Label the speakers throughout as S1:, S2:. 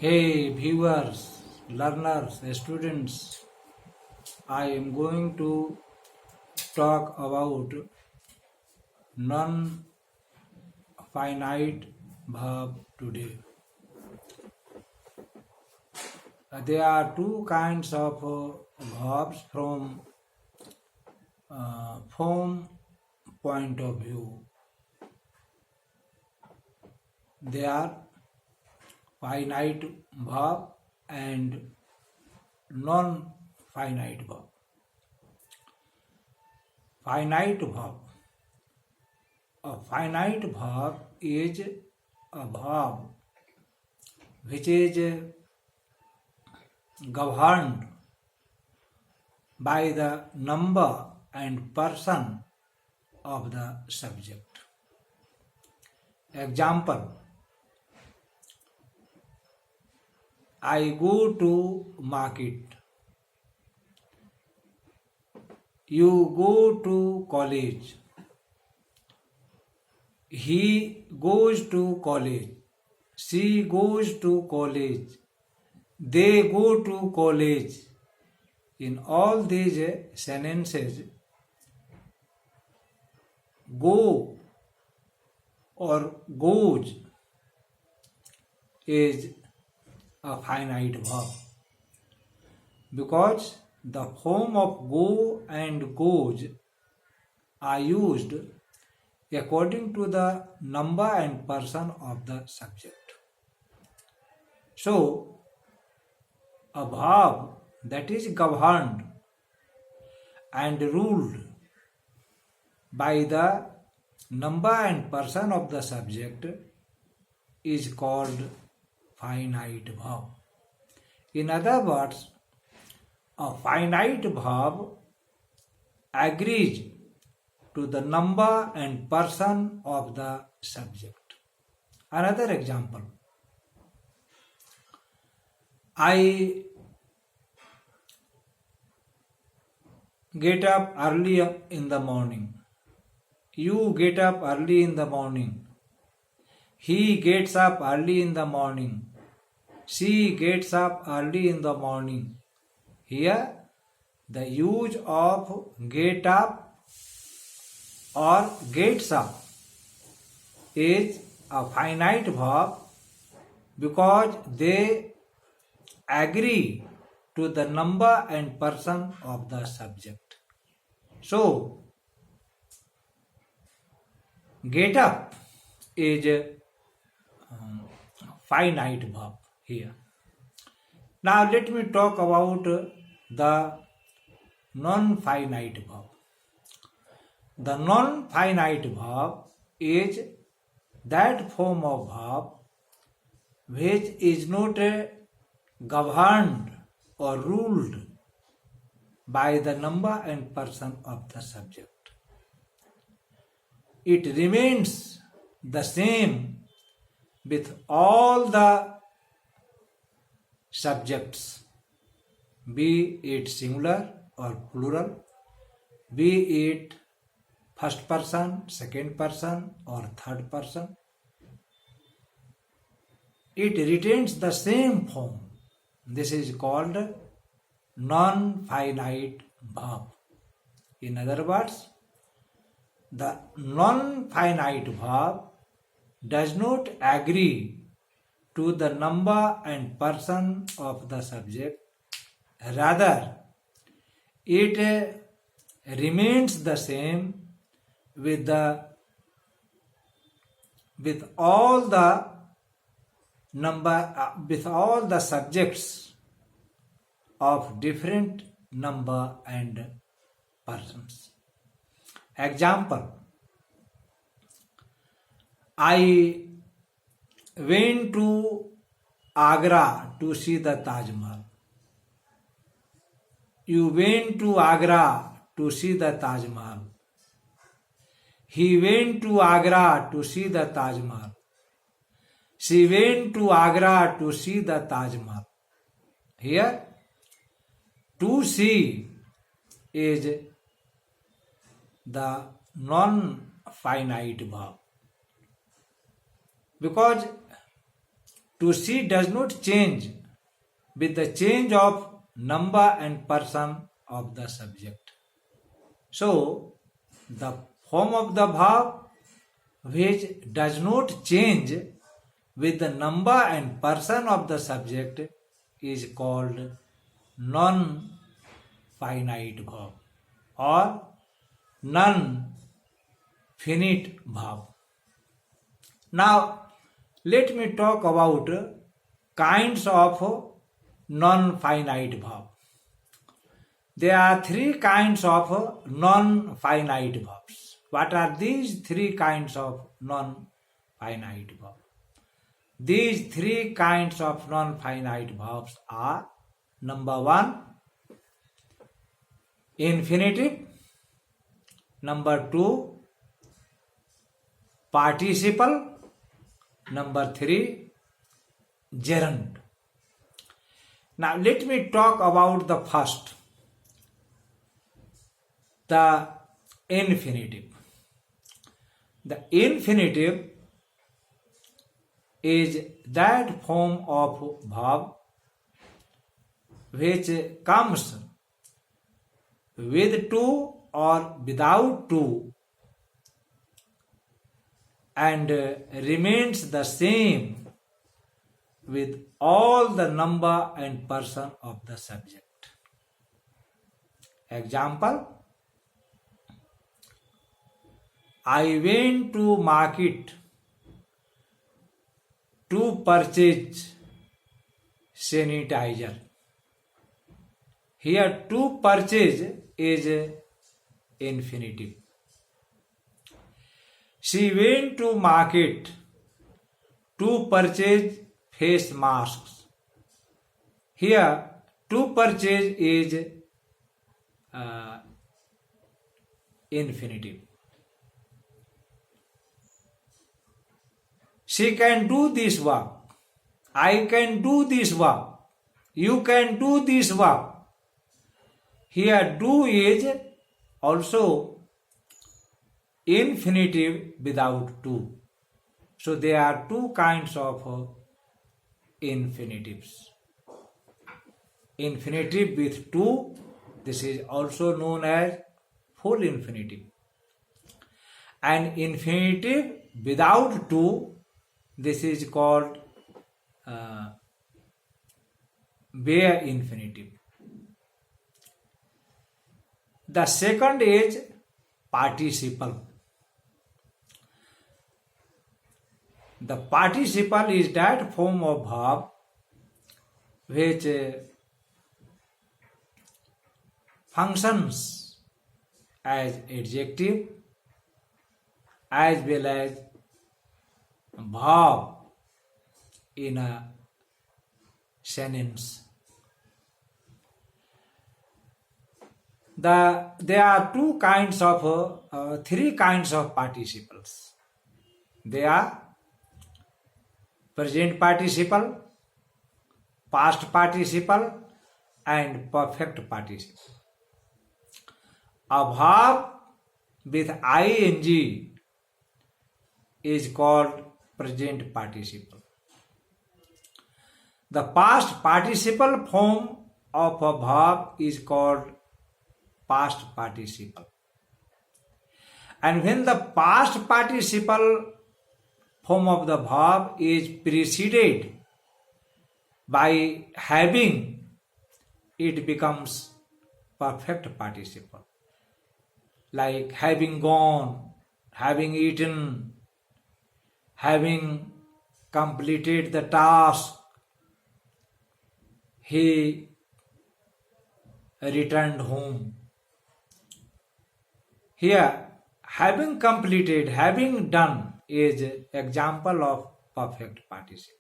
S1: Hey viewers, learners, students, I am going to talk about non-finite verb today. There are two kinds of verbs from form point of view. They are finite verb and non-finite verb. Finite verb. A finite verb is a verb which is governed by the number and person of the subject. Example: I go to market. You go to college. He goes to college. She goes to college. They go to college. In all these sentences, go or goes is a finite verb because the form of go and goes are used according to the number and person of the subject. So, a verb that is governed and ruled by the number and person of the subject is called finite verb. In other words, a finite verb agrees to the number and person of the subject. Another example: I get up early in the morning. You get up early in the morning. He gets up early in the morning. She gets up early in the morning. Here, the use of get up or gets up is a finite verb because they agree to the number and person of the subject. So, get up is a finite verb here. Now let me talk about the non-finite verb. The non-finite verb is that form of verb which is not governed or ruled by the number and person of the subject. It remains the same with all the subjects, be it singular or plural, be it first person, second person, or third person. It retains the same form. This is called non-finite verb. In other words, the non-finite verb does not agree to the number and person of the subject. Rather, it remains the same with all the subjects of different number and persons. Example: I went to Agra to see the Taj Mahal. You went to Agra to see the Taj Mahal. He went to Agra to see the Taj Mahal. She went to Agra to see the Taj Mahal. Here, to see is the non-finite verb because To see does not change with the change of number and person of the subject. So, the form of the verb which does not change with the number and person of the subject is called non-finite verb or non-finite verb. Now, let me talk about kinds of non-finite verb. There are three kinds of non-finite verbs. What are these three kinds of non-finite verbs? These three kinds of non-finite verbs are: number one, infinitive; number two, participle; number three, gerund. Now let me talk about the first, the infinitive. The infinitive is that form of verb which comes with to or without to and remains the same with all the number and person of the subject. Example: I went to market to purchase sanitizer. Here to purchase is infinitive. She went to market to purchase face masks. Here to purchase is infinitive. She can do this work. I can do this work. You can do this work. Here do is also infinitive without to. So there are two kinds of infinitives. Infinitive with to, this is also known as full infinitive. And infinitive without to, this is called bare infinitive. The second is participle. The participle is that form of verb which functions as adjective as well as verb in a sentence. There are three kinds of participles. They are present participle, past participle, and perfect participle. A verb with ing is called present participle. The past participle form of a verb is called past participle. And when the past participle form of the verb is preceded by having, it becomes perfect participle. Like having gone, having eaten, having completed the task, he returned home. Here, having completed, having done is example of perfect participle.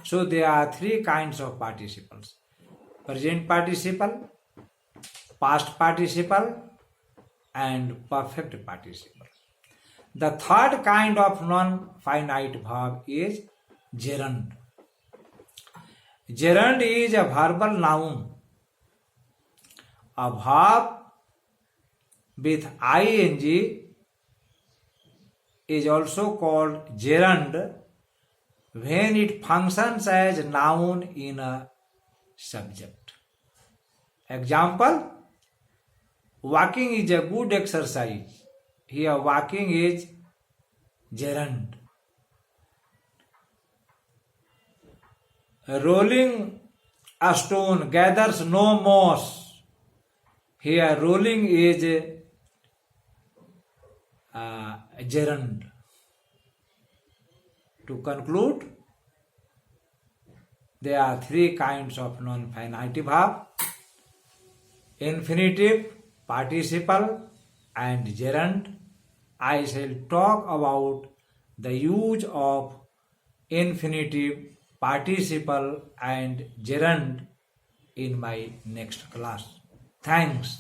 S1: So there are three kinds of participles: present participle, past participle, and perfect participle. The third kind of non-finite verb is gerund. Gerund is a verbal noun. A verb with ing is also called gerund when it functions as noun in a subject. Example, walking is a good exercise. Here walking is gerund. Rolling a stone gathers no moss. Here rolling is gerund. To conclude, there are three kinds of non-finite verb: infinitive, participle, and gerund. I shall talk about the use of infinitive, participle, and gerund in my next class. Thanks.